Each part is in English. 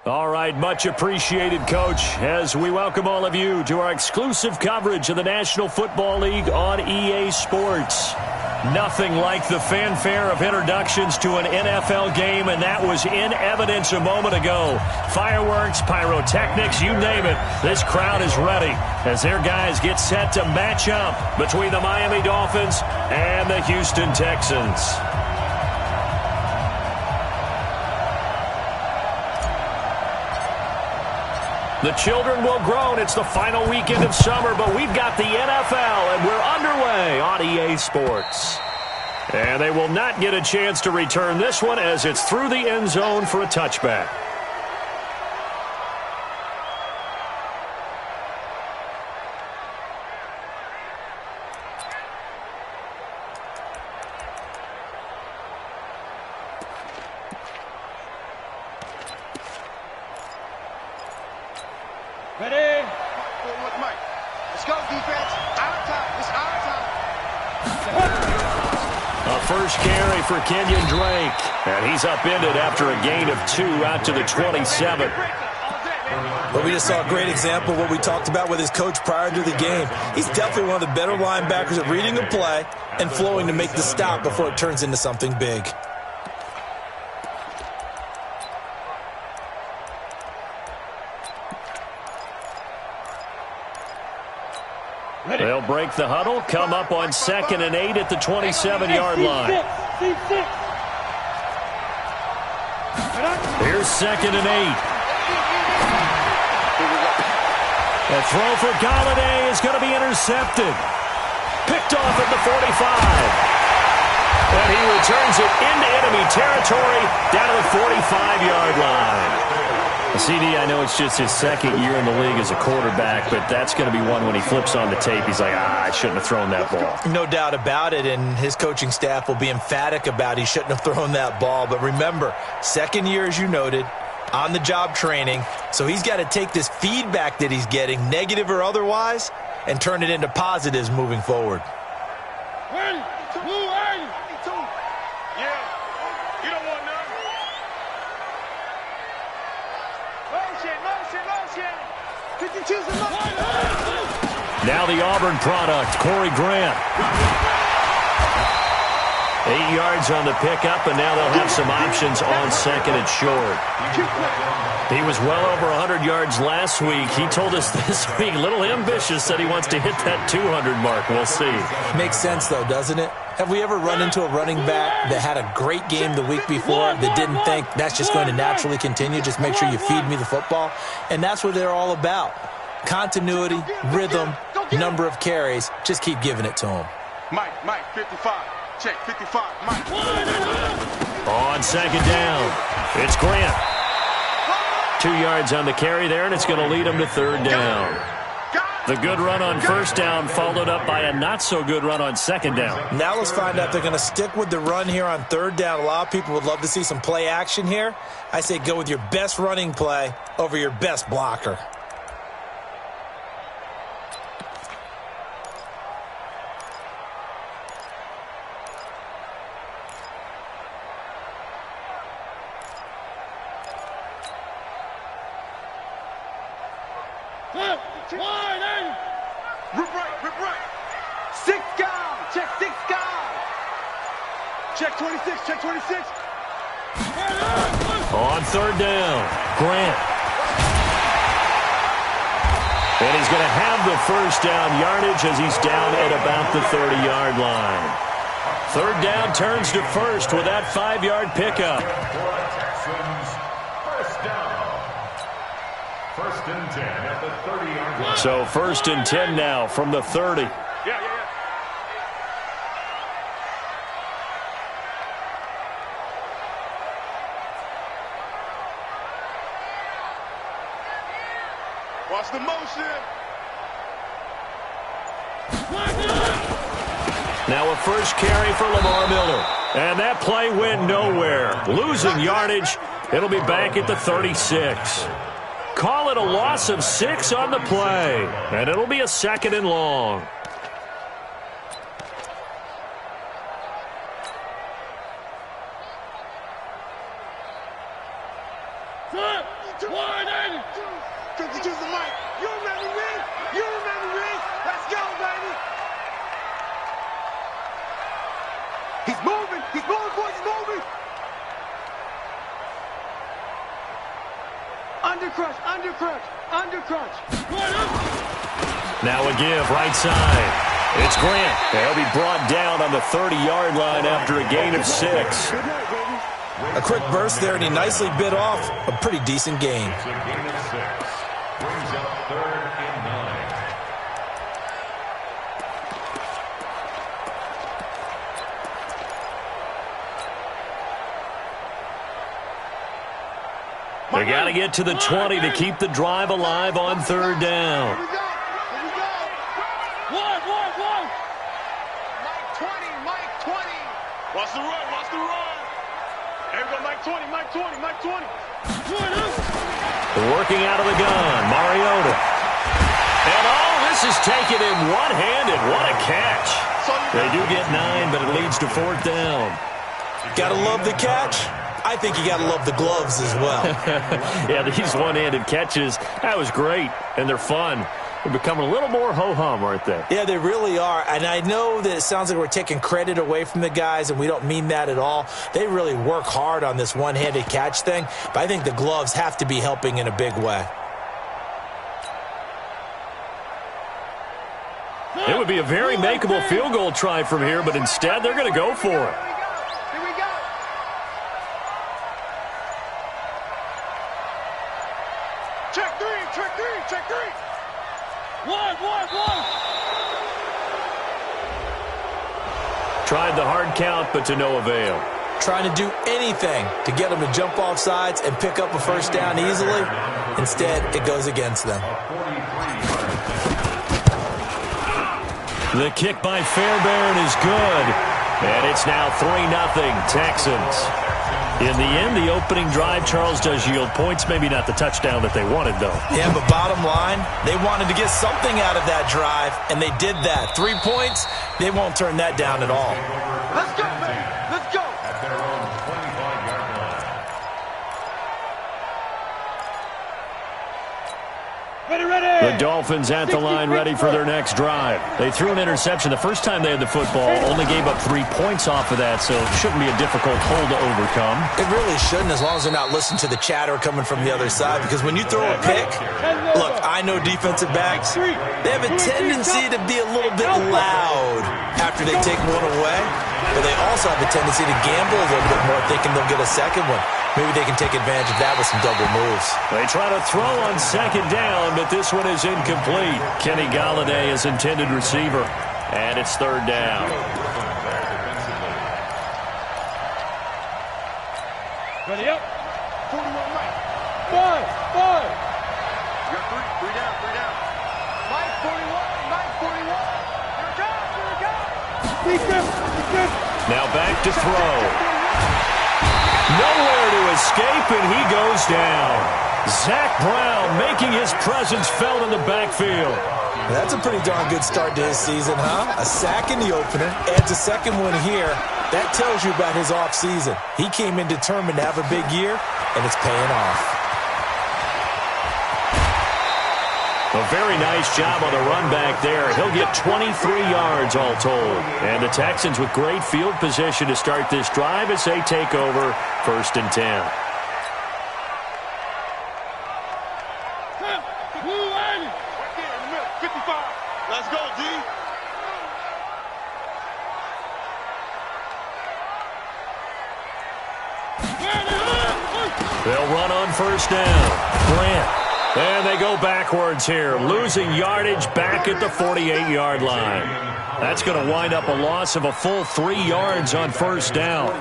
All right, much appreciated, Coach, as we welcome all of you to our exclusive coverage of the National Football League on EA Sports. Nothing like the fanfare of introductions to an NFL game, and that was in evidence a moment ago. Fireworks, pyrotechnics, you name it. This crowd is ready as their guys get set to match up between the Miami Dolphins and the Houston Texans. The children will groan. It's the final weekend of summer, but we've got the NFL, and we're underway on EA Sports. And they will not get a chance to return this one as it's through the end zone for a touchback. Ready? Forward, Mike. Let's go, defense. Our time. It's our time. A first carry for Kenyon Drake. And he's upended after a gain of 2 out to the 27. Well, we just saw a great example of what we talked about with his coach prior to the game. He's definitely one of the better linebackers at reading a play and flowing to make the stop before it turns into something big. They'll break the huddle, come up on 2nd and 8 at the 27-yard line. Here's 2nd and 8. The throw for Galladay is going to be intercepted. Picked off at the 45. And he returns it into enemy territory down to the 45-yard line. CD, I know it's just his 2nd year in the league as a quarterback, but that's going to be one when he flips on the tape, he's like, I shouldn't have thrown that ball. No doubt about it, and his coaching staff will be emphatic about he shouldn't have thrown that ball. But remember, 2nd year, as you noted, on-the-job training, so he's got to take this feedback that he's getting, negative or otherwise, and turn it into positives moving forward. Now the Auburn product, Corey Grant. 8 yards on the pickup, and now they'll have some options on 2nd and short. He was well over 100 yards last week. He told us this week, a little ambitious, said he wants to hit that 200 mark. We'll see. Makes sense, though, doesn't it? Have we ever run into a running back that had a great game the week before that didn't think that's just going to naturally continue? Just make sure you feed me the football. And that's what they're all about. Continuity, rhythm, number of carries. Just keep giving it to him. Mike, 55. Check, 55. Mike. On 2nd down, it's Grant. 2 yards on the carry there, and it's going to lead him to 3rd down. The good run on 1st down followed up by a not-so-good run on 2nd down. Now let's find out if they're going to stick with the run here on 3rd down. A lot of people would love to see some play action here. I say go with your best running play over your best blocker. Rip right. 6 guys. Check 6 guys. Check 26. Check 26. On 3rd down, Grant. And he's going to have the 1st down yardage as he's down at about the 30-yard line. 3rd down turns to 1st with that 5-yard pickup. First and 10 at the 30-yard line. So 1st and 10 now from the 30. Yeah. Watch the motion. Now a first carry for Lamar Miller. And that play went nowhere. Losing yardage. It'll be back at the 36. Call it a loss of 6 on the play. And it'll be a 2nd and long. 52's the mic. You remember me? You remember me? Let's go, baby. He's moving. He's moving, boys. He's moving. Undercrunch, undercrunch, undercrunch. Now a give, right side. It's Grant. They'll be brought down on the 30-yard line after a gain of 6. A quick burst there, and he nicely bit off a pretty decent gain. It's a gain of 6. Brings up 3rd and 9. They got to get to the 20 to keep the drive alive on 3rd down. Here we go. Here we go. One. Mike 20, Mike 20. Watch the run, watch the run. There we go, Mike 20, Mike 20, Mike 20. Working out of the gun, Mariota. And this is taken in one-handed. What a catch. They do get 9, but it leads to 4th down. Gotta love the catch. I think you gotta love the gloves as well. Yeah, these one-handed catches, that was great, and they're fun. They're becoming a little more ho-hum, aren't they? Yeah, they really are. And I know that it sounds like we're taking credit away from the guys, and we don't mean that at all. They really work hard on this one-handed catch thing, but I think the gloves have to be helping in a big way. It would be a very makeable field goal try from here, but instead they're going to go for it. Here we go. Check three. One. Tried the hard count, but to no avail. Trying to do anything to get them to jump off sides and pick up a 1st down easily. Instead, it goes against them. The kick by Fairbairn is good. And it's now 3-0 Texans. In the end, the opening drive, Charles, does yield points. Maybe not the touchdown that they wanted, though. Yeah, but bottom line, they wanted to get something out of that drive, and they did that. 3 points, they won't turn that down at all. Let's go, man. Let's go. At their own 25-yard line. Ready. The Dolphins at the line ready for their next drive. They threw an interception the first time they had the football, only gave up 3 points off of that, so it shouldn't be a difficult hole to overcome. It really shouldn't, as long as they're not listening to the chatter coming from the other side, because when you throw a pick, look, I know defensive backs, they have a tendency to be a little bit loud after they take one away, but they also have a tendency to gamble a little bit more, thinking they'll get a second one. Maybe they can take advantage of that with some double moves. They try to throw on 2nd down, but this one is incomplete. Kenny Golladay is intended receiver, and it's 3rd down. Ready up. 41 right. Five. You got three down. Mike 41. Here it goes. Now back to throw. Nowhere to escape, and he goes down. Zach Brown making his presence felt in the backfield. That's a pretty darn good start to his season, huh? A sack in the opener, adds a second one here. That tells you about his offseason. He came in determined to have a big year, and it's paying off. A very nice job on the run back there. He'll get 23 yards all told. And the Texans with great field position to start this drive as they take over 1st and 10. Right there in the middle. 55. Let's go, D. They'll run on 1st down. Grant. And they go backwards here, losing yardage back at the 48-yard line. That's going to wind up a loss of a full 3 yards on 1st down.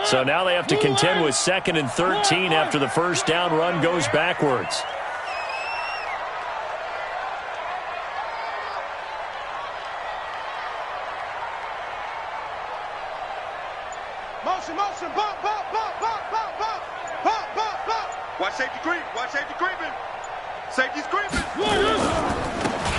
So now they have to contend with 2nd and 13 after the 1st down run goes backwards. Motion, bump. Watch safety creep, creeping. Safety screaming.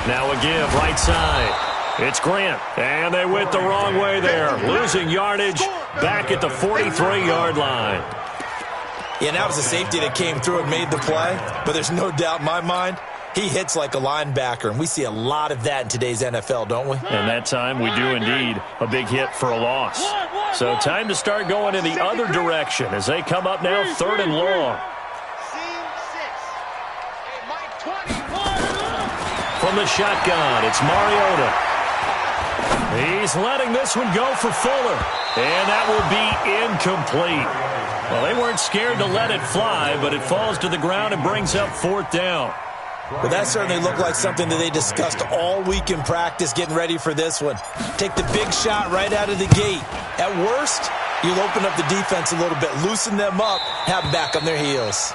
Now a give right side. It's Grant, and they went the wrong way there. Losing yardage back at the 43-yard line. Yeah, and that was a safety that came through and made the play, but there's no doubt in my mind, he hits like a linebacker, and we see a lot of that in today's NFL, don't we? And that time we do indeed a big hit for a loss. So time to start going in the other direction as they come up now 3rd and long. From the shotgun, it's Mariota. He's letting this one go for Fuller, and that will be incomplete. Well, they weren't scared to let it fly, but it falls to the ground and brings up 4th down. Well, that certainly looked like something that they discussed all week in practice getting ready for this one. Take the big shot right out of the gate. At worst, you'll open up the defense a little bit, loosen them up, have them back on their heels.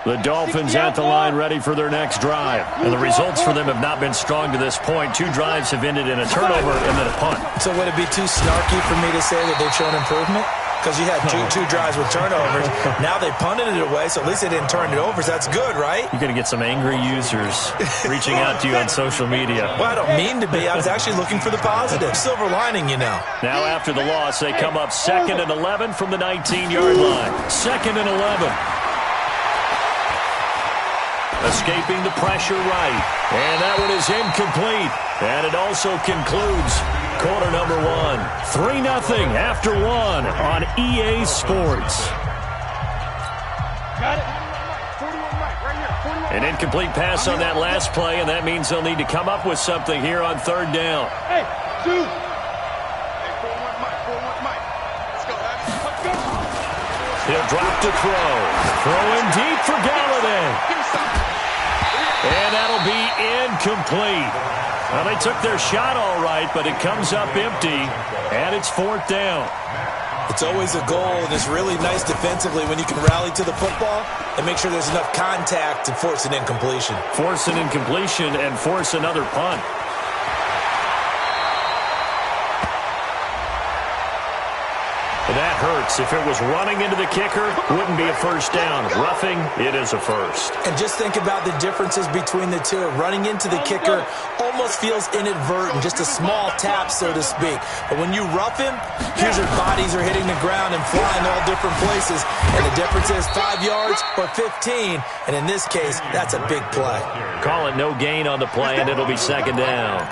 The Dolphins at the line ready for their next drive. And the results for them have not been strong to this point. 2 drives have ended in a turnover and then a punt. So would it be too snarky for me to say that they've shown improvement? Because you had two drives with turnovers. Now they punted it away, so at least they didn't turn it over. So that's good, right? You're going to get some angry users reaching out to you on social media. Well, I don't mean to be. I was actually looking for the positive. Silver lining, you know. Now after the loss, they come up 2nd and 11 from the 19-yard line. 2nd and 11. Escaping the pressure right. And that one is incomplete. And it also concludes quarter number 1. 3-0 after 1 on EA Sports. Got it. 41 Mike, right here. 41 An incomplete pass on that last play, and that means they'll need to come up with something here on 3rd down. Hey, dude. Hey, 41 Mike. Let's go, Abby. Let's go. He'll drop to throw. Throwing deep for Galladay. And that'll be incomplete. Well, they took their shot all right, but it comes up empty, and it's 4th down. It's always a goal, and it's really nice defensively when you can rally to the football and make sure there's enough contact to force an incompletion. Force an incompletion and force another punt. That hurts. If it was running into the kicker, wouldn't be a first down. Roughing, it is a first. And just think about the differences between the two. Running into the kicker almost feels inadvertent, just a small tap, so to speak. But when you rough him, here's your bodies are hitting the ground and flying all different places. And the difference is 5 yards or 15. And in this case, that's a big play. Call it no gain on the play, and it'll be 2nd down.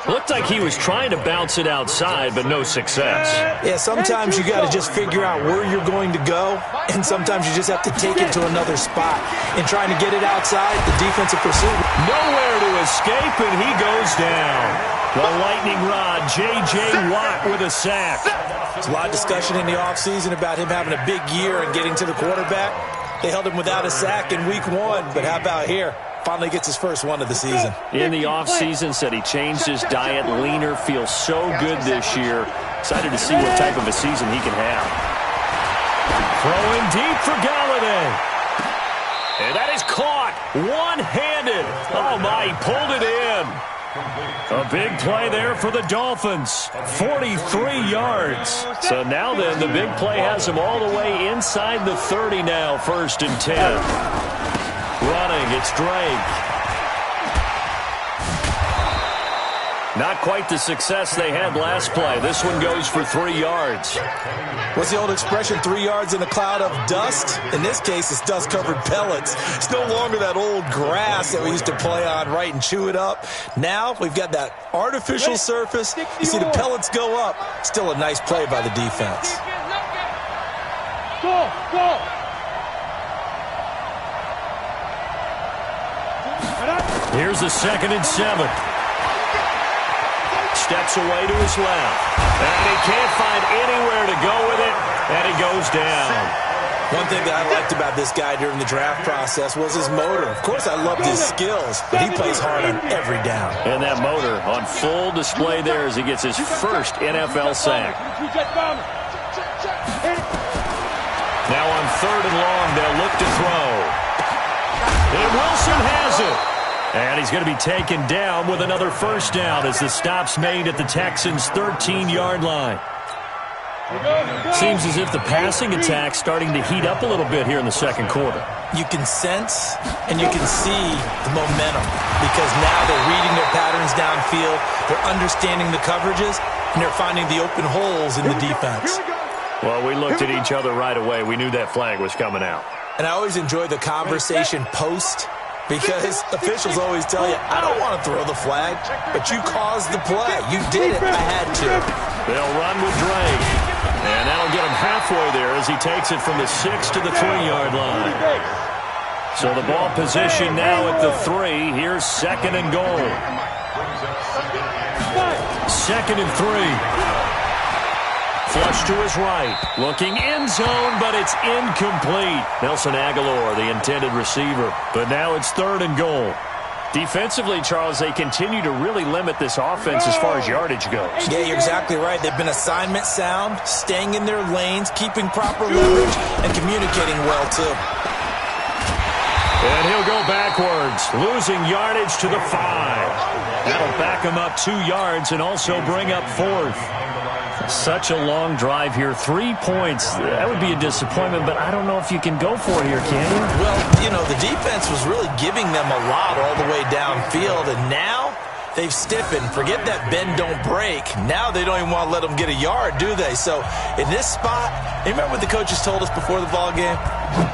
Looked like he was trying to bounce it outside, but no success. Yeah, sometimes you got to just figure out where you're going to go, and sometimes you just have to take it to another spot. In trying to get it outside, the defensive pursuit. Nowhere to escape, and he goes down. The lightning rod, J.J. Watt with a sack. There's a lot of discussion in the offseason about him having a big year and getting to the quarterback. They held him without a sack in week 1, but how about here? Finally gets his first one of the season. In the offseason, said he changed his diet, leaner, feels so good this year. Excited to see what type of a season he can have. Throwing deep for Galladay. And that is caught one-handed. Oh, my, he pulled it in. A big play there for the Dolphins. 43 yards. So now then, the big play has him all the way inside the 30 now, 1st and 10. Running, it's Drake. Not quite the success they had last play. This one goes for 3 yards. What's the old expression, 3 yards in a cloud of dust? In this case, it's dust-covered pellets. It's no longer that old grass that we used to play on, right, and chew it up. Now we've got that artificial surface. You see the pellets go up. Still a nice play by the defense. Go! Here's the 2nd and 7. Steps away to his left. And he can't find anywhere to go with it. And he goes down. One thing that I liked about this guy during the draft process was his motor. Of course, I loved his skills, but he plays hard on every down. And that motor on full display there as he gets his first NFL sack. Now on 3rd and long, they'll look to throw. And Wilson has it. And he's going to be taken down with another first down as the stop's made at the Texans' 13-yard line. Seems as if the passing attack's starting to heat up a little bit here in the second quarter. You can sense and you can see the momentum because now they're reading their patterns downfield, they're understanding the coverages, and they're finding the open holes in the defense. Well, we looked at each other right away. We knew that flag was coming out. And I always enjoy the conversation post because officials always tell you, I don't want to throw the flag, but you caused the play. You did it. I had to. They'll run with Drake. And that'll get him halfway there as he takes it from the 6 to the 3-yard line. So the ball position now at the 3. Here's 2nd and goal. 2nd and 3. Flush to his right. Looking end zone, but it's incomplete. Nelson Aguilar, the intended receiver. But now it's 3rd and goal. Defensively, Charles, they continue to really limit this offense as far as yardage goes. Yeah, you're exactly right. They've been assignment sound, staying in their lanes, keeping proper leverage, and communicating well, too. And he'll go backwards, losing yardage to the 5. That'll back him up 2 yards and also bring up 4th. Such a long drive here. 3 points. That would be a disappointment, but I don't know if you can go for it here, can you? Well, you know, the defense was really giving them a lot all the way downfield, and now they've stiffened. Forget that bend, don't break. Now they don't even want to let them get a yard, do they? So in this spot, you remember what the coaches told us before the ball game?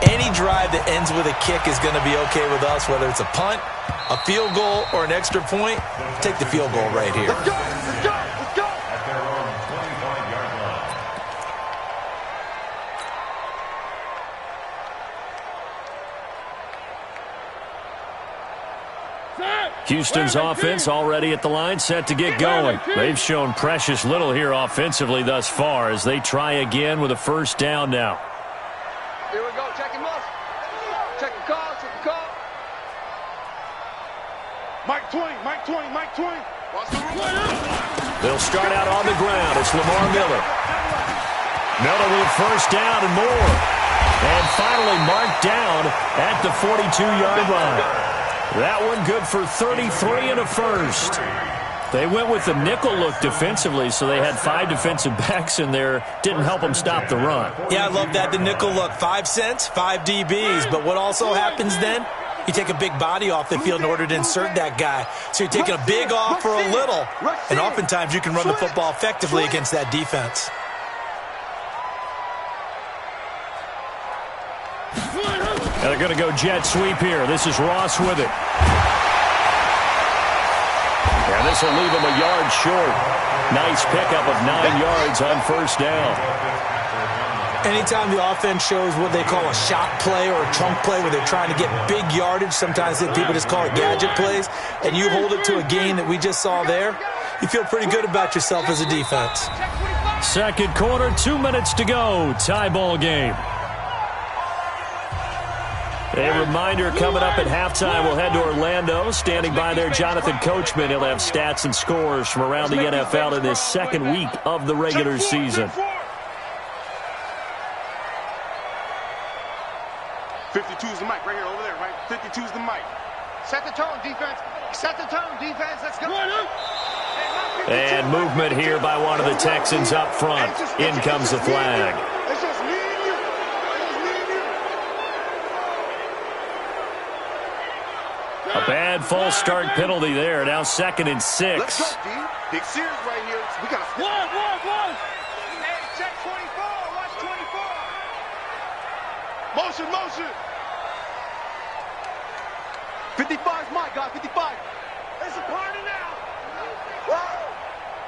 Any drive that ends with a kick is going to be okay with us, whether it's a punt, a field goal, or an extra point. Take the field goal right here. Let's go! Let's go! Let's go! At their own 25-yard line. Houston's offense already at the line, set to get going. They've shown precious little here offensively thus far as they try again with a first down now. Here we go. Check him off. Check the call. Check the call. Mike 20. Mike 20. Mike 20. Watch the run. They'll start out on the ground. It's Lamar Miller. Miller with first down and more. And finally marked down at the 42-yard line. That one good for 33 and a first. They went with the nickel look defensively, so they had 5 defensive backs in there. Didn't help them stop the run. Yeah, I love that, the nickel look. 5 cents, 5 DBs. But what also happens then? You take a big body off the field in order to insert that guy. So you're taking a big off for a little. And oftentimes you can run the football effectively against that defense. And they're going to go jet sweep here. This is Ross with it. And this will leave him a yard short. Nice pickup of 9 yards on first down. Anytime the offense shows what they call a shot play or a chunk play where they're trying to get big yardage, sometimes people just call it gadget plays, and you hold it to a gain that we just saw there, you feel pretty good about yourself as a defense. Second quarter, 2 minutes to go. Tie ball game. A reminder coming up at halftime, we'll head to Orlando. Standing by there, Jonathan Coachman. He'll have stats and scores from around the NFL in this second week of the regular season. 52's the mic right here, over there, right? 52's the mic. Set the tone, defense. Set the tone, defense. Let's go. And movement here by one of the Texans up front. In comes the flag. It's just me and you. It's just me and you. A bad false start penalty there. Now 2nd and 6. Let's go, D. Big series right here. We got to... One. Hey, check 24. Watch 24. Motion. 55's Mike, guys. 55. It's a party now. Whoa.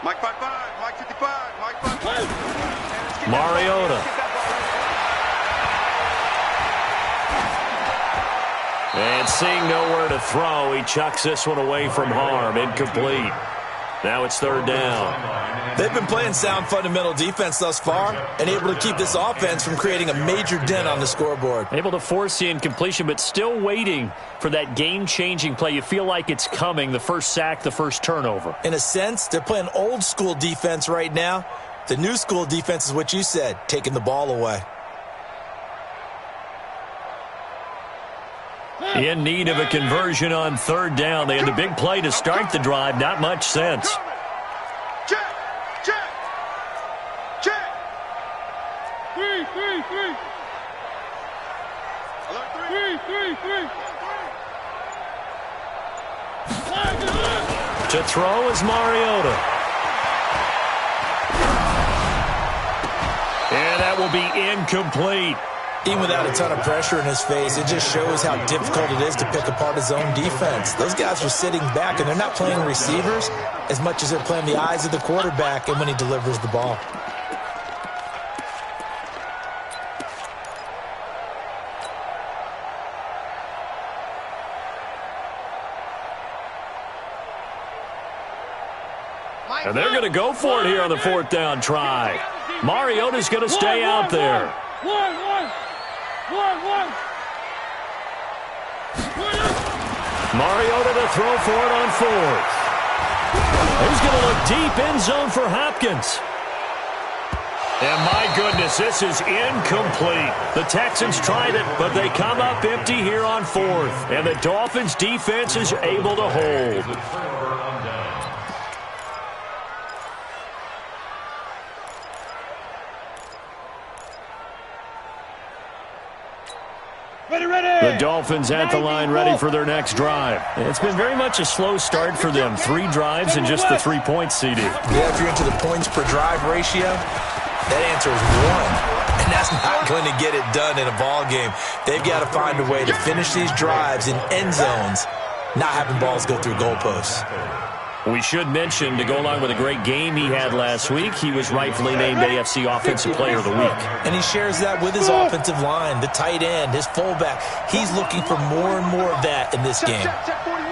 Mike 55. Mike 55. Mike 55. Mariota. And seeing nowhere to throw, he chucks this one away from harm. Incomplete. Now it's 3rd down. They've been playing sound fundamental defense thus far and able to keep this offense from creating a major dent on the scoreboard. Able to force the incompletion, but still waiting for that game-changing play. You feel like it's coming, the first sack, the first turnover. In a sense, they're playing old-school defense right now. The new school defense is what you said, taking the ball away. In need of a conversion on third down. They had the big play to start the drive. Not much sense. Check. Three. To throw is Mariota. And that will be incomplete. Even without a ton of pressure in his face, it just shows how difficult it is to pick apart his own defense. Those guys are sitting back, and they're not playing receivers as much as they're playing the eyes of the quarterback and when he delivers the ball. And they're going to go for it here on the fourth down try. Mariota's going to stay out there. Mariota to throw for it on fourth. He's going to look deep end zone for Hopkins. And my goodness, this is incomplete. The Texans tried it, but they come up empty here on fourth. And the Dolphins defense is able to hold. The Dolphins at the line ready for their next drive. It's been very much a slow start for them. 3 drives and just the 3 points, CD. Yeah, if you're into the points per drive ratio, that answer is 1. And that's not going to get it done in a ball game. They've got to find a way to finish these drives in end zones, not having balls go through goalposts. We should mention, to go along with a great game he had last week, he was rightfully named AFC Offensive Player of the Week. And he shares that with his offensive line, the tight end, his fullback. He's looking for more and more of that in this game. Check 41.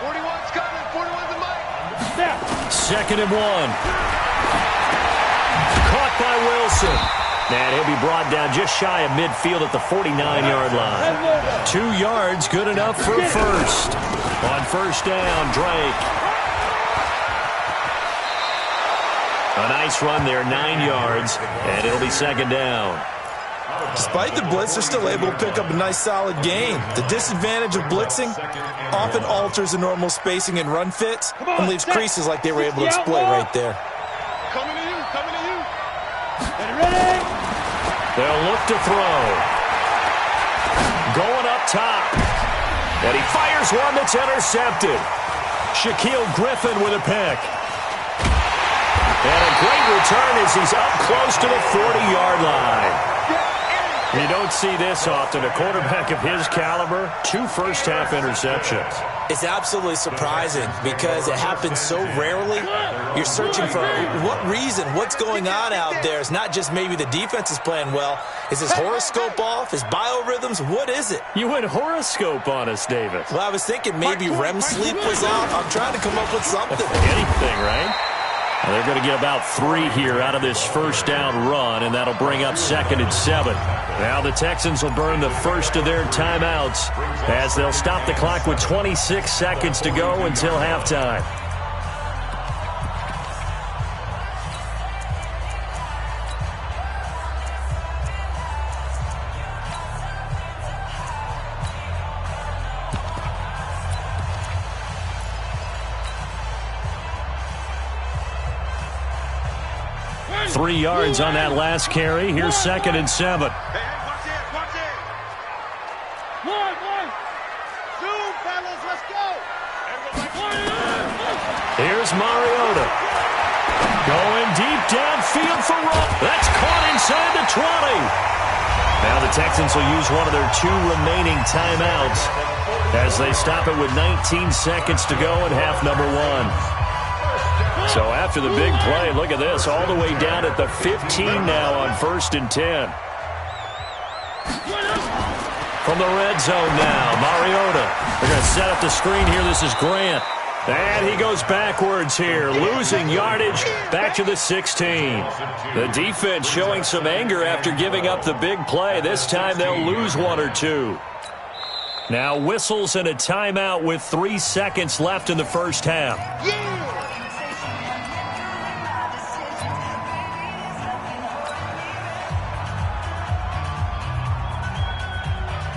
41's coming. 41's the mic. 2nd and 1. Caught by Wilson. And he'll be brought down just shy of midfield at the 49-yard line. 2 yards, good enough for first. On first down, Drake. A nice run there, 9 yards, and it'll be 2nd down. Despite the blitz, they're still able to pick up a nice, solid gain. The disadvantage of blitzing often alters the normal spacing and run fits and leaves creases like they were able to exploit right there. Coming to you. They'll look to throw. Going up top. And he fires one that's intercepted. Shaquille Griffin with a pick. And a great return as he's up close to the 40-yard line. You don't see this often. A quarterback of his caliber, 2 first-half interceptions. It's absolutely surprising because it happens so rarely. You're searching for what reason, what's going on out there. It's not just maybe the defense is playing well. Is his horoscope off? His biorhythms? What is it? You went horoscope on us, David. Well, I was thinking maybe REM sleep was out. I'm trying to come up with something. Anything, right? And they're going to get about 3 here out of this first down run, and that'll bring up 2nd and 7. Now the Texans will burn the first of their timeouts as they'll stop the clock with 26 seconds to go until halftime. Three yards on that last carry. Here's 2nd and 7. Watch it. One. Zoom, fellas, let's go. Here's Mariota. Going deep downfield for Rupp. That's caught inside the 20. Now the Texans will use one of their 2 remaining timeouts as they stop it with 19 seconds to go in half number 1. So after the big play, look at this, all the way down at the 15 now on 1st and 10. From the red zone now, Mariota. They're going to set up the screen here. This is Grant. And he goes backwards here, losing yardage back to the 16. The defense showing some anger after giving up the big play. This time they'll lose 1 or 2. Now whistles and a timeout with 3 seconds left in the first half.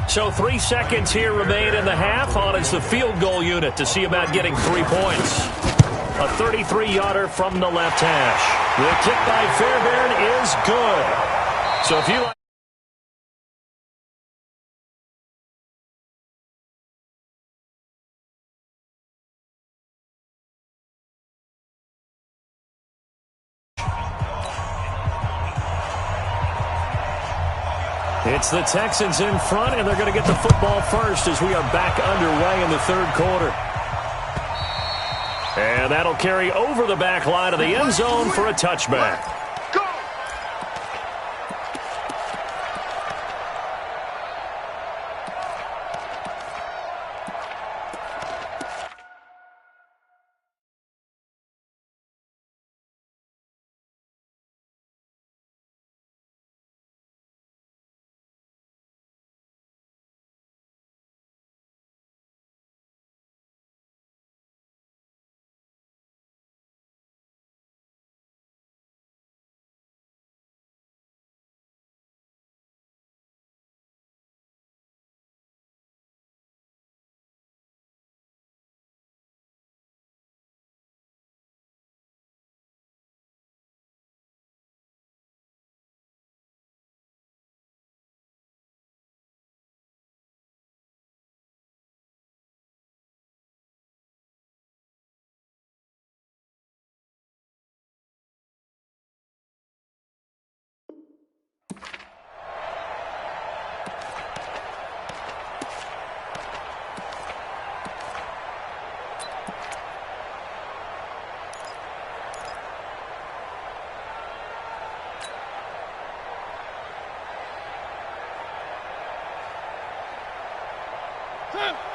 So 3 seconds here remain in the half. On is the field goal unit to see about getting 3 points. A 33-yarder from the left hash. The kick by Fairbairn is good. So if you like... It's the Texans in front, and they're going to get the football first as we are back underway in the third quarter. And that'll carry over the back line of the end zone for a touchback.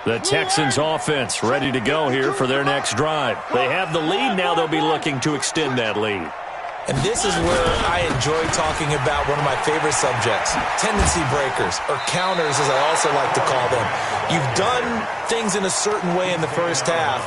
The Texans offense ready to go here for their next drive. They have the lead. Now they'll be looking to extend that lead. And this is where I enjoy talking about one of my favorite subjects, tendency breakers, or counters as I also like to call them. You've done things in a certain way in the first half,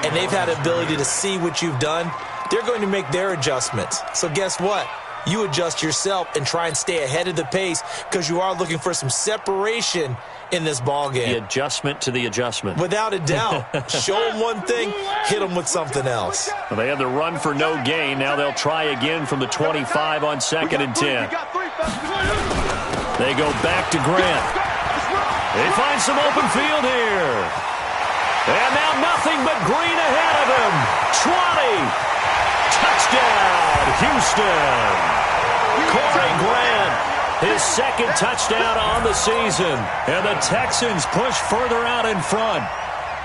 and they've had the ability to see what you've done. They're going to make their adjustments. So guess what? You adjust yourself and try and stay ahead of the pace because you are looking for some separation in this ball game. The adjustment to the adjustment. Without a doubt. Show them one thing, hit them with something else. Well, they had the run for no gain. Now they'll try again from the 25 on 2nd and 10. They go back to Grant. They find some open field here. And now nothing but green ahead of him. 20. Touchdown, Houston. Corey Grant, his second touchdown on the season. And the Texans push further out in front.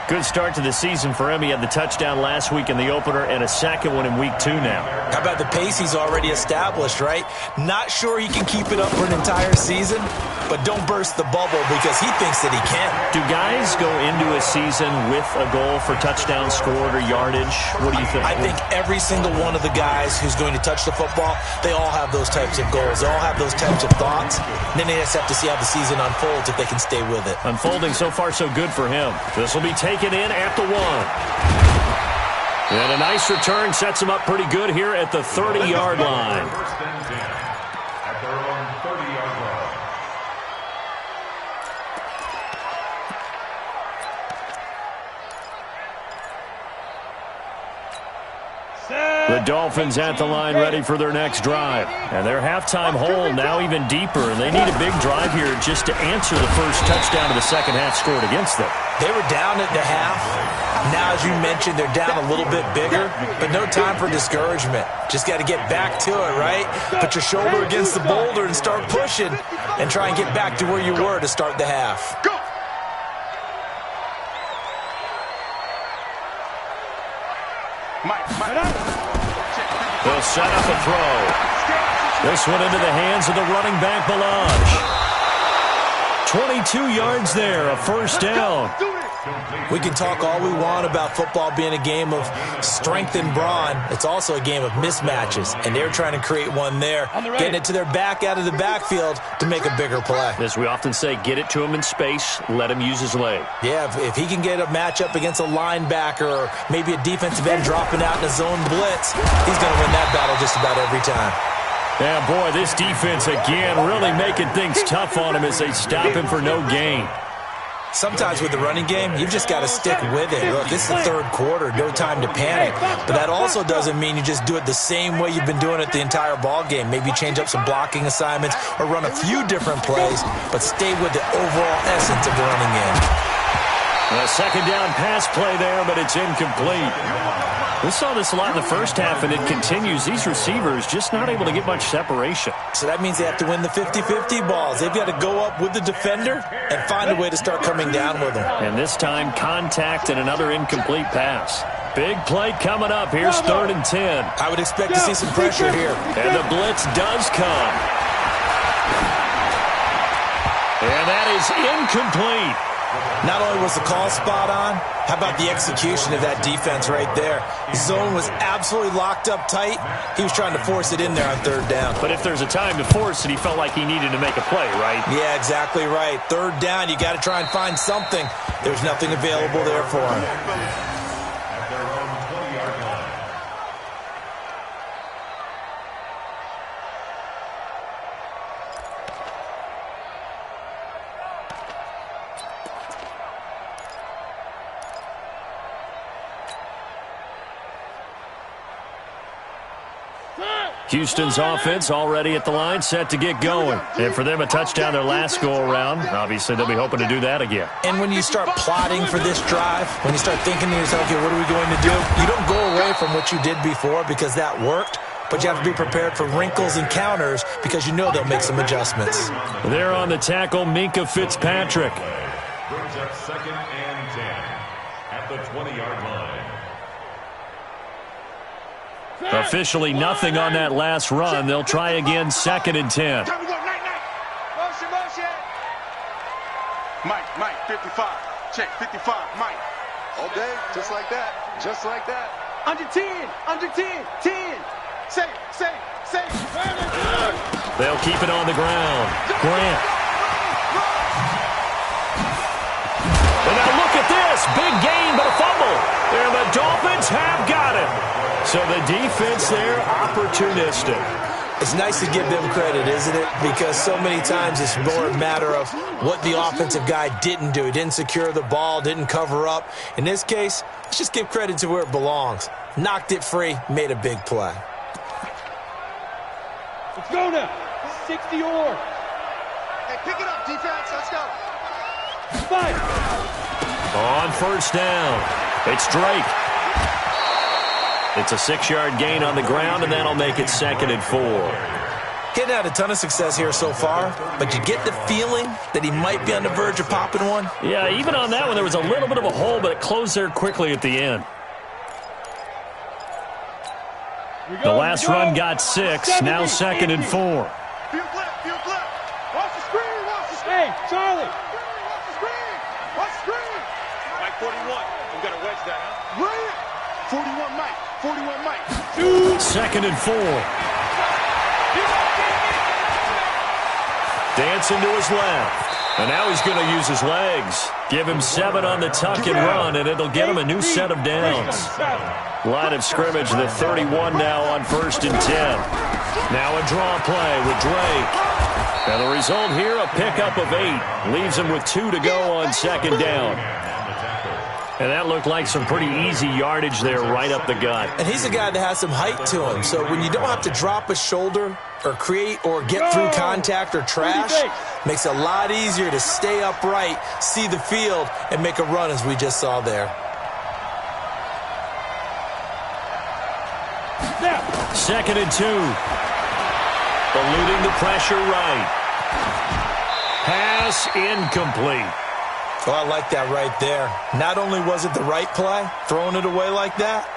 Good start to the season for him. He had the touchdown last week in the opener and a second one in week 2 now. How about the pace he's already established, right? Not sure he can keep it up for an entire season, but don't burst the bubble because he thinks that he can. Do guys go into a season with a goal for touchdown scored or yardage? What do you think? I think every single one of the guys who's going to touch the football, they all have those types of goals. They all have those types of thoughts. And then they just have to see how the season unfolds if they can stay with it. Unfolding so far so good for him. This will be taken in at the 1. And a nice return sets him up pretty good here at the 30-yard line. At their own 30-yard line. The Dolphins at the line ready for their next drive. And their halftime hole now even deeper. And they need a big drive here just to answer the first touchdown of the second half scored against them. They were down at the half. Now, as you mentioned, they're down a little bit bigger, but no time for discouragement. Just got to get back to it, right? Put your shoulder against the boulder and start pushing and try and get back to where you were to start the half. Go! They'll set up a throw. This one into the hands of the running back, Balaj. 22 yards there, a first down. We can talk all we want about football being a game of strength and brawn. It's also a game of mismatches, and they're trying to create one there, getting it to their back out of the backfield to make a bigger play. As we often say, get it to him in space, let him use his leg. Yeah, if he can get a matchup against a linebacker or maybe a defensive end dropping out in a zone blitz, he's going to win that battle just about every time. Yeah, boy, this defense again really making things tough on him as they stop him for no gain. Sometimes with the running game, you've just got to stick with it. Look, this is the third quarter, no time to panic. But that also doesn't mean you just do it the same way you've been doing it the entire ball game. Maybe change up some blocking assignments or run a few different plays, but stay with the overall essence of the running game. A second down pass play there, but it's incomplete. We saw this a lot in the first half, and it continues. These receivers just not able to get much separation. So that means they have to win the 50-50 balls. They've got to go up with the defender and find a way to start coming down with them. And this time, contact and another incomplete pass. Big play coming up. Here's 3rd and 10. I would expect to see some pressure here. And the blitz does come. And that is incomplete. Not only was the call spot on, how about the execution of that defense right there? Zone was absolutely locked up tight. He was trying to force it in there on 3rd down. But if there's a time to force it, he felt like he needed to make a play, right? Yeah, exactly right. 3rd down, you got to try and find something. There's nothing available there for him. At their own 20-yard line. Houston's offense already at the line, set to get going. And for them, a touchdown their last go-around. Obviously, they'll be hoping to do that again. And when you start plotting for this drive, when you start thinking to yourself, okay, what are we going to do? You don't go away from what you did before because that worked, but you have to be prepared for wrinkles and counters because you know they'll make some adjustments. There on the tackle, Minkah Fitzpatrick. Brings up 2nd and 10 at the 20-yard line. Officially nothing on that last run. They'll try again, 2nd and 10. Mike, 55. Check, 55, Mike. All day, just like that. Just like that. Under 10, 10. Say. They'll keep it on the ground. Grant. And now look at this. Big gain, but a fumble. And the Dolphins have got it. So the defense there, opportunistic. It's nice to give them credit, isn't it? Because so many times it's more a matter of what the offensive guy didn't do. He didn't secure the ball, didn't cover up. In this case, let's just give credit to where it belongs. Knocked it free, made a big play. Let's go now. 60 or. Hey, pick it up, defense. Let's go. Five. On 1st down, it's Drake. It's a 6-yard gain on the ground, and that'll make it 2nd and 4. Getting had a ton of success here so far, but you get the feeling that he might be on the verge of popping one. Yeah, even on that one, there was a little bit of a hole, but it closed there quickly at the end. The last run got 6, now 2nd and 4. Field left. Watch the screen. Hey, Charlie. Watch the screen. Mike 41. We got to wedge that, huh? Right. 41 Mike. 2nd and 4. Dancing to his left. And now he's going to use his legs. Give him 7 on the tuck and run, and it'll get him a new set of downs. Line of scrimmage, the 31 now on 1st and 10. Now a draw play with Drake. And the result here, a pickup of 8. Leaves him with 2 to go on 2nd down. And that looked like some pretty easy yardage there right up the gut. And he's a guy that has some height to him. So when you don't have to drop a shoulder or create or get through contact or trash, makes it a lot easier to stay upright, see the field, and make a run as we just saw there. Now. 2nd and 2. Eluding the pressure right. Pass incomplete. Oh, I like that right there. Not only was it the right play, throwing it away like that,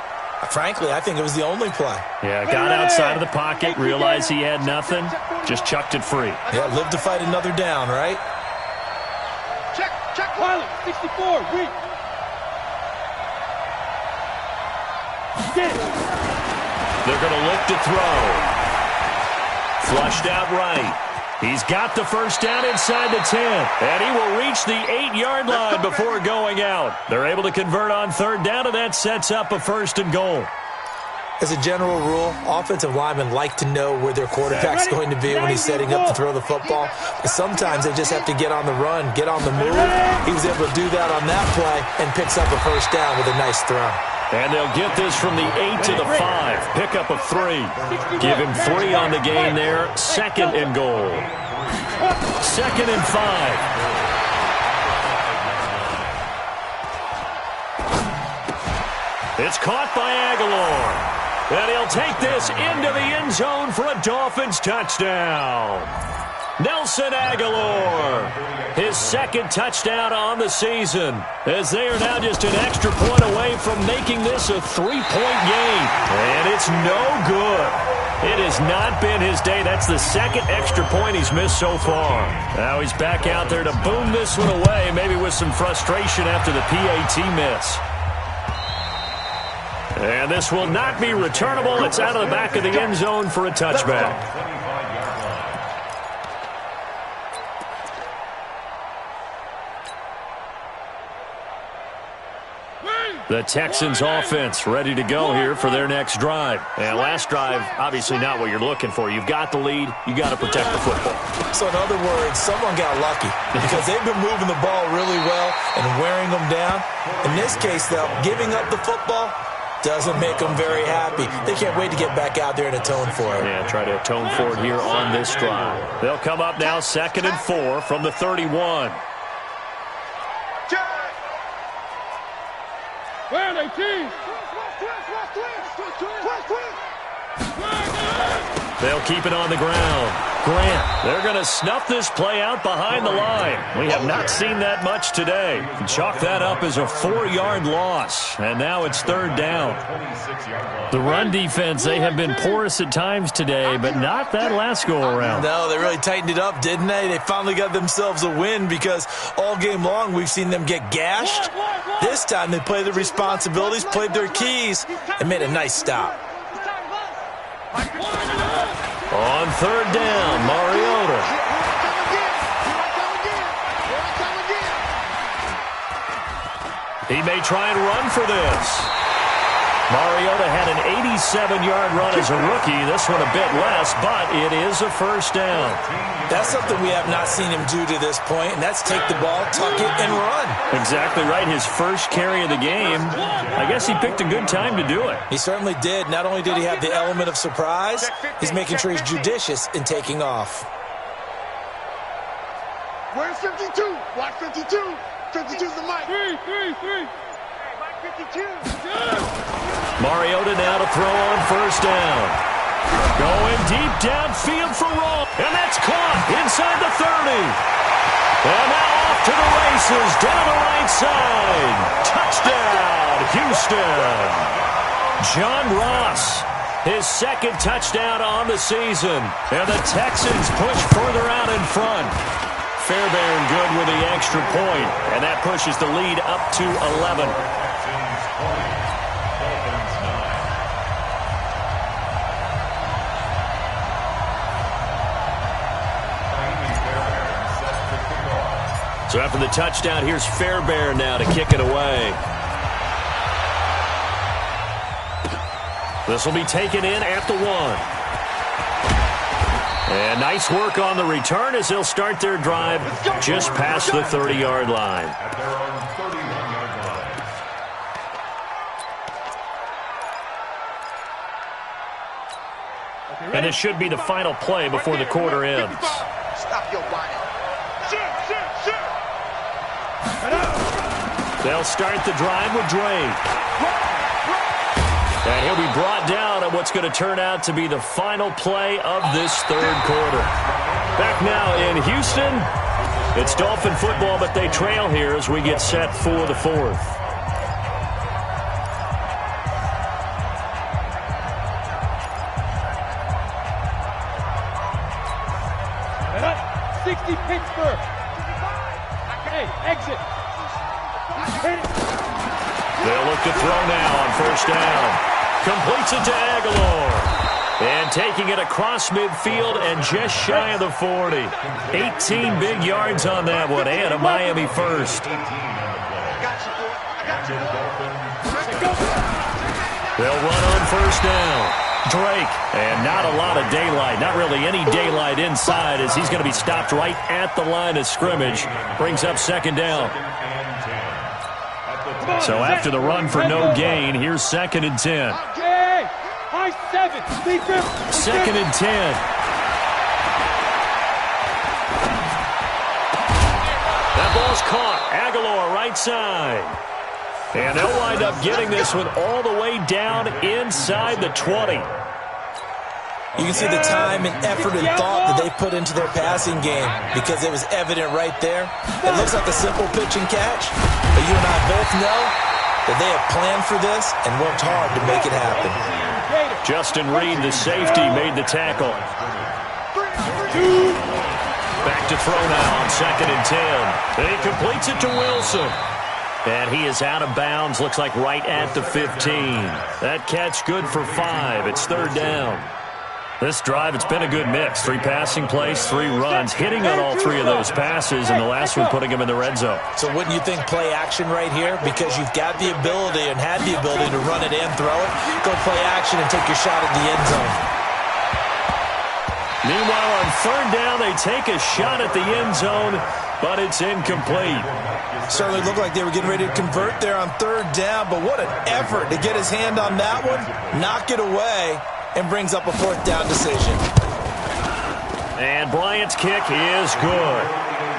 frankly, I think it was the only play. Yeah, got outside of the pocket, realized he had nothing, just chucked it free. Yeah, live to fight another down, right? Check. Pilot, 64, weak. Get it. They're going to look to throw. Flushed out right. He's got the 1st down inside the 10. And he will reach the 8-yard line before going out. They're able to convert on 3rd down, and that sets up a 1st and goal. As a general rule, offensive linemen like to know where their quarterback's going to be when he's setting up to throw the football. But sometimes they just have to get on the run, get on the move. He was able to do that on that play and picks up a first down with a nice throw. And they'll get this from the 8 to the 5. Pickup of 3. Give him 3 on the game there. 2nd and goal. 2nd and 5. It's caught by Aguilar. And he'll take this into the end zone for a Dolphins touchdown. Nelson Aguilar, his 2nd touchdown on the season, as they are now just an extra point away from making this a 3-point game. And it's no good. It has not been his day. That's the 2nd extra point he's missed so far. Now he's back out there to boom this one away, maybe with some frustration after the PAT miss. And this will not be returnable. It's out of the back of the end zone for a touchback. The Texans offense ready to go here for their next drive. And last drive, obviously not what you're looking for. You've got the lead. You got to protect the football. So in other words, someone got lucky because they've been moving the ball really well and wearing them down. In this case, though, giving up the football doesn't make them very happy. They can't wait to get back out there and atone for it. Yeah, try to atone for it here on this drive. They'll come up now 2nd and 4 from the 31. Where are they, team? They'll keep it on the ground. Grant, they're going to snuff this play out behind the line. We have not seen that much today. Chalk that up as a 4-yard loss, and now it's 3rd down. The run defense, they have been porous at times today, but not that last go-around. No, they really tightened it up, didn't they? They finally got themselves a win because all game long we've seen them get gashed. This time they played their responsibilities, played their keys, and made a nice stop. On 3rd down, Mariota. He may try and run for this. Mariota had an 87-yard run as a rookie. This one a bit less, but it is a first down. That's something we have not seen him do to this point, and that's take the ball, tuck it, and run. Exactly right. His first carry of the game. I guess he picked a good time to do it. He certainly did. Not only did he have the element of surprise, he's making sure he's judicious in taking off. Where's 52? Watch 52. 52's the mic. 3. Mike 52. Mariota now to throw on first down. Going deep downfield for Roll. And that's caught inside the 30. And now off to the races down the right side. Touchdown, Houston. John Ross, his 2nd touchdown on the season. And the Texans push further out in front. Fairbairn good with the extra point. And that pushes the lead up to 11. So after the touchdown, here's Fairbairn now to kick it away. This will be taken in at the 1. And nice work on the return as they'll start their drive just past the 30-yard line. At their own 31-yard line. And this should be the final play before the quarter ends. Stop your whining. They'll start the drive with Drake. And he'll be brought down on what's going to turn out to be the final play of this 3rd quarter. Back now in Houston, it's Dolphin football, but they trail here as we get set for the 4th. Pittsburgh. Hey, exit. They'll look to throw now on first down. Completes it to Aguilar. And taking it across midfield and just shy of the 40. 18 big yards on that one, and a Miami first. They'll run on first down. Drake, and not a lot of daylight, not really any daylight inside as he's going to be stopped right at the line of scrimmage. Brings up second down. So after the run for no gain, here's 2nd and 10. Okay. High 7. 2nd and 10. That ball's caught. Aguilar right side. And they'll wind up getting this one all the way down inside the 20. You can see the time and effort and thought that they put into their passing game because it was evident right there. It looks like a simple pitch and catch, but you and I both know that they have planned for this and worked hard to make it happen. Justin Reed, the safety, made the tackle. Back to throw now on 2nd and 10. He completes it to Wilson. And he is out of bounds, looks like right at the 15. That catch good for 5. It's 3rd down. This drive, it's been a good mix. 3 passing plays, 3 runs, hitting on all 3 of those passes, and the last one putting him in the red zone. So wouldn't you think play action right here? Because you've got the ability and had the ability to run it and throw it. Go play action and take your shot at the end zone. Meanwhile, on 3rd down, they take a shot at the end zone, but it's incomplete. Certainly looked like they were getting ready to convert there on 3rd down, but what an effort to get his hand on that one, knock it away, and brings up a 4th down decision. And Bryant's kick is good.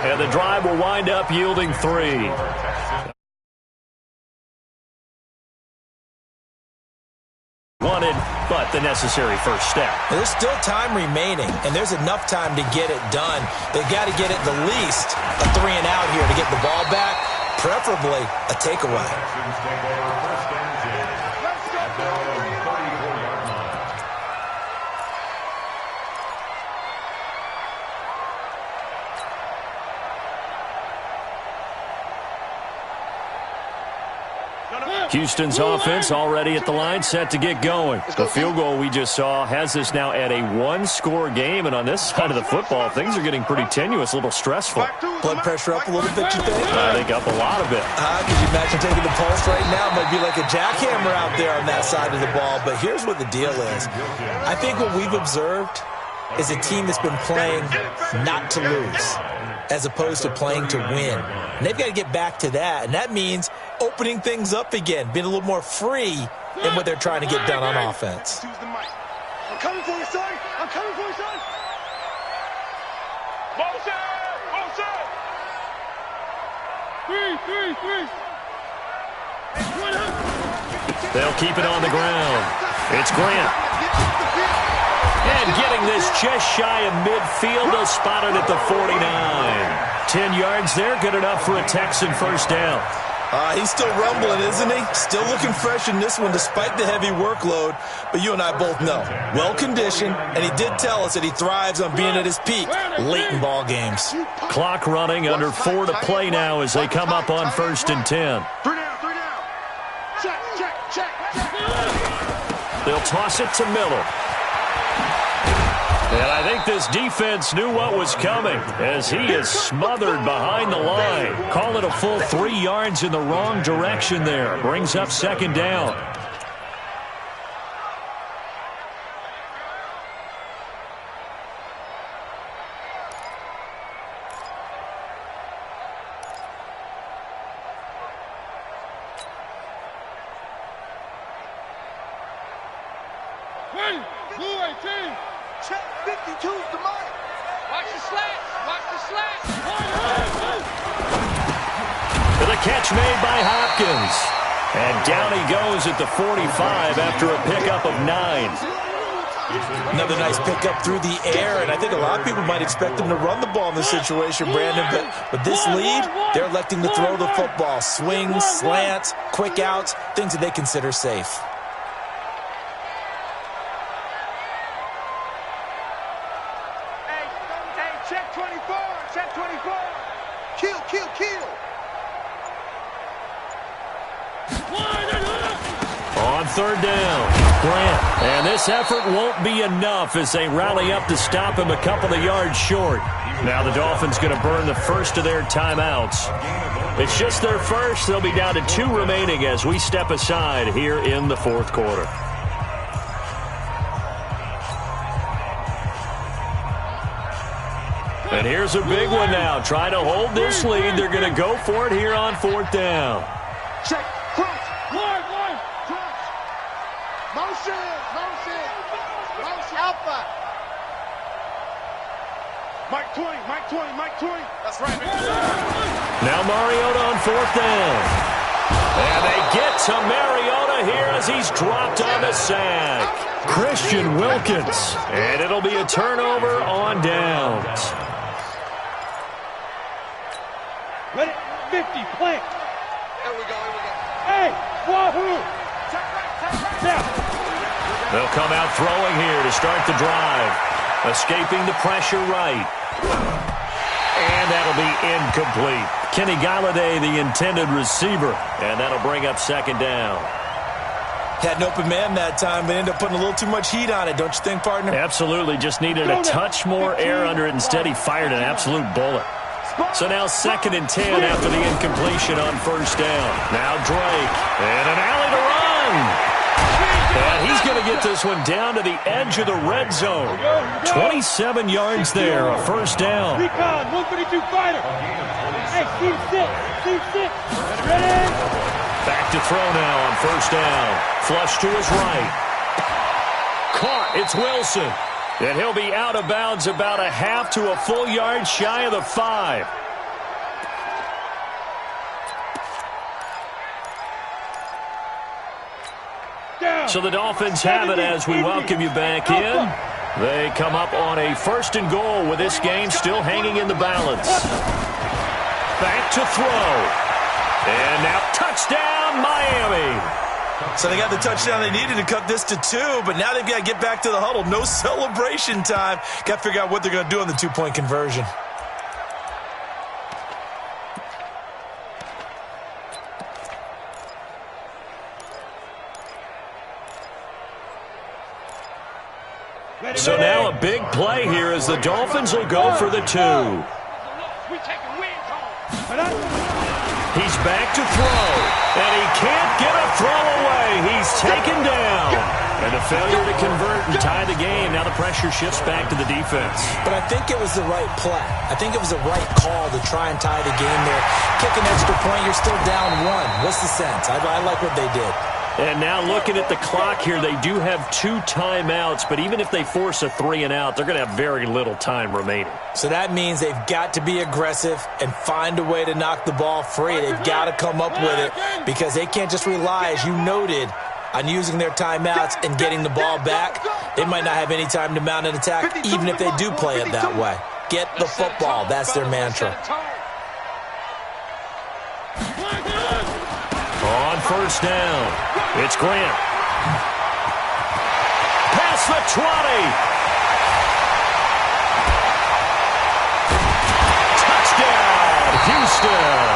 And the drive will wind up yielding 3. Wanted, but the necessary first step. There's still time remaining, and there's enough time to get it done. They've got to get it the least a 3 and out here to get the ball back, preferably a takeaway. Houston's offense already at the line, set to get going. The field goal we just saw has us now at a 1-score game, and on this side of the football, things are getting pretty tenuous, a little stressful. Blood pressure up a little bit, you think? I think up a lot of it. Could you imagine taking the pulse right now? It might be like a jackhammer out there on that side of the ball, but here's what the deal is. I think what we've observed is a team that's been playing not to lose as opposed to playing to win. And they've got to get back to that, and that means opening things up again, being a little more free in what they're trying to get done on offense. I'm coming for you, son. I'm coming for you, son. Motion! Motion! 3. They'll keep it on the ground. It's Grant. And getting this just shy of midfield, they'll spot it at the 49. 10 yards there, good enough for a Texan first down. He's still rumbling, isn't he? Still looking fresh in this one despite the heavy workload. But you and I both know, well-conditioned, and he did tell us that he thrives on being at his peak late in ball games. Clock running, under 4 to play now as they come up on 1st and 10. 3 down, 3 down. Check. They'll toss it to Miller. And I think this defense knew what was coming as he is smothered behind the line. Call it a full 3 yards in the wrong direction there. Brings up 2nd down. Blue 18. Check 52's the mark. Watch the slant. Watch the slant. The catch made by Hopkins. And down he goes at the 45 after a pickup of 9. Another nice pickup through the air, and I think a lot of people might expect him to run the ball in this situation, Brandon, but with this lead, they're electing to throw the football. Swings, slants, quick outs, things that they consider safe. Check 24. Check 24. Kill. On third down. Grant. And this effort won't be enough as they rally up to stop him a couple of yards short. Now the Dolphins going to burn the first of their timeouts. It's just their first. They'll be down to 2 remaining as we step aside here in the fourth quarter. And here's a big one now. Trying to hold this lead. They're going to go for it here on fourth down. Check. Crunch. Line. Crunch. Motion. Alpha. Mike 20. That's right. Now Mariota on fourth down. And they get to Mariota here as he's dropped on the sack. Christian Wilkins. And it'll be a turnover on downs. Ready? 50, plant. Here we go. Hey, wahoo! Now. They'll come out throwing here to start the drive. Escaping the pressure right. And that'll be incomplete. Kenny Galladay, the intended receiver. And that'll bring up second down. Had an open man that time, but ended up putting a little too much heat on it, don't you think, partner? Absolutely. Just needed a touch more air under it. Instead, he fired an absolute bullet. So now 2nd and 10 after the incompletion on first down. Now Drake. And an alley to run. And he's going to get this one down to the edge of the red zone. 27 yards there, a first down. Recon, 132 fighter. Hey, team 6. Ready? Back to throw now on first down. Flush to his right. Caught. It's Wilson. And he'll be out of bounds about a half to a full yard shy of the 5. So the Dolphins have it as we welcome you back in. They come up on a 1st and goal with this game still hanging in the balance. Back to throw. And now touchdown, Miami. So they got the touchdown they needed to cut this to 2, but now they've got to get back to the huddle. No celebration time. Got to figure out what they're going to do on the 2-point conversion. So now a big play here as the Dolphins will go for the 2. He's back to throw, and he can't get a throw away. He's taken down. And a failure to convert and tie the game. Now the pressure shifts back to the defense. But I think it was the right play. I think it was the right call to try and tie the game there. Kick an extra point, you're still down 1. What's the sense? I like what they did. And now looking at the clock here, they do have 2 timeouts, but even if they force a 3 and out, they're going to have very little time remaining. So that means they've got to be aggressive and find a way to knock the ball free. They've got to come up with it because they can't just rely, as you noted, on using their timeouts and getting the ball back. They might not have any time to mount an attack, even if they do play it that way. Get the football. That's their mantra. On first down, it's Grant. Past the 20. Touchdown, Houston.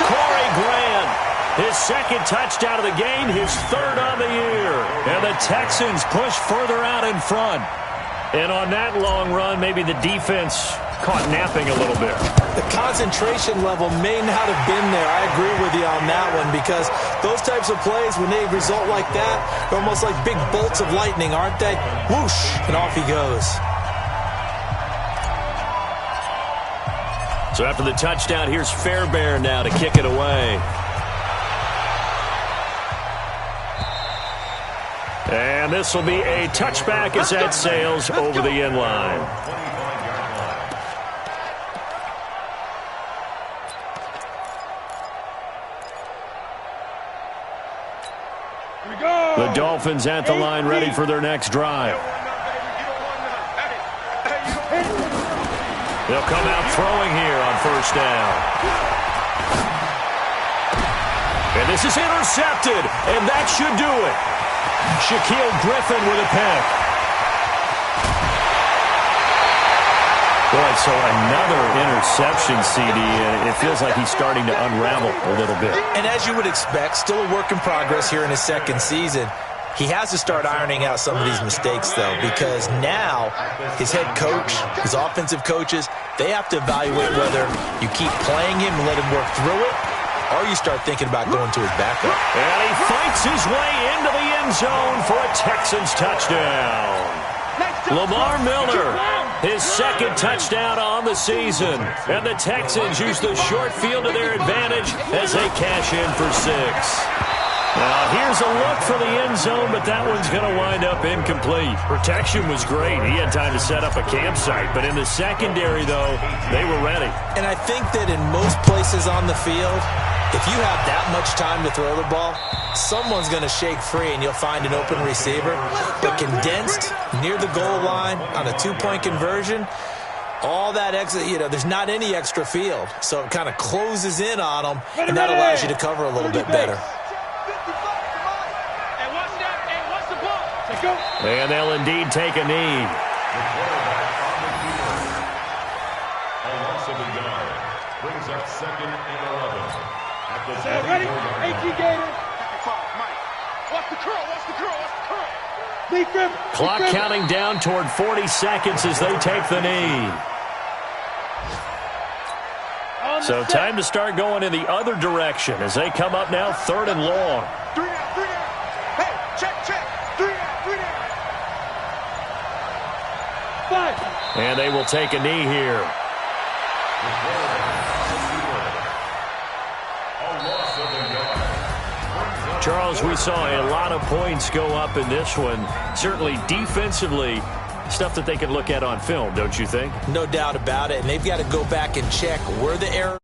Corey Grant, his 2nd touchdown of the game, his 3rd on the year. And the Texans push further out in front. And on that long run, maybe the defense caught napping a little bit. The concentration level may not have been there. I agree with you on that one because those types of plays, when they result like that, they're almost like big bolts of lightning, aren't they? Whoosh, and off he goes. So after the touchdown, here's Fairbairn now to kick it away. And this will be a touchback as that sails over the end line. The Dolphins at the line ready for their next drive. They'll come out throwing here on first down. And this is intercepted, and that should do it. Shaquille Griffin with a pick. Boy, so another interception, CD, and it feels like he's starting to unravel a little bit. And as you would expect, still a work in progress here in his second season. He has to start ironing out some of these mistakes, though, because now his head coach, his offensive coaches, they have to evaluate whether you keep playing him and let him work through it, or you start thinking about going to his backup. And he fights his way into the end zone for a Texans touchdown. Lamar Miller, his second touchdown on the season. And the Texans use the short field to their advantage as they cash in for 6. Now, here's a look for the end zone, but that one's going to wind up incomplete. Protection was great. He had time to set up a campsite. But in the secondary, though, they were ready. And I think that in most places on the field, if you have that much time to throw the ball, someone's going to shake free and you'll find an open receiver. But condensed near the goal line on a 2-point conversion, all that extra, there's not any extra field. So it kind of closes in on them, and that allows you to cover a little bit better. And they'll indeed take a knee. A loss of a yard brings up 2nd and 11. At the Ready? 18 Gators. Watch the curl, watch the curl, watch the curl. Lee Griffin. Clock counting down toward 40 seconds as they take the knee. So time to start going in the other direction as they come up now 3rd and long. 3 down, 3 down. Hey, check, check. 3 down, 3 down. 5. And they will take a knee here. Charles, we saw a lot of points go up in this one. Certainly defensively, stuff that they can look at on film, don't you think? No doubt about it. And they've got to go back and check where the error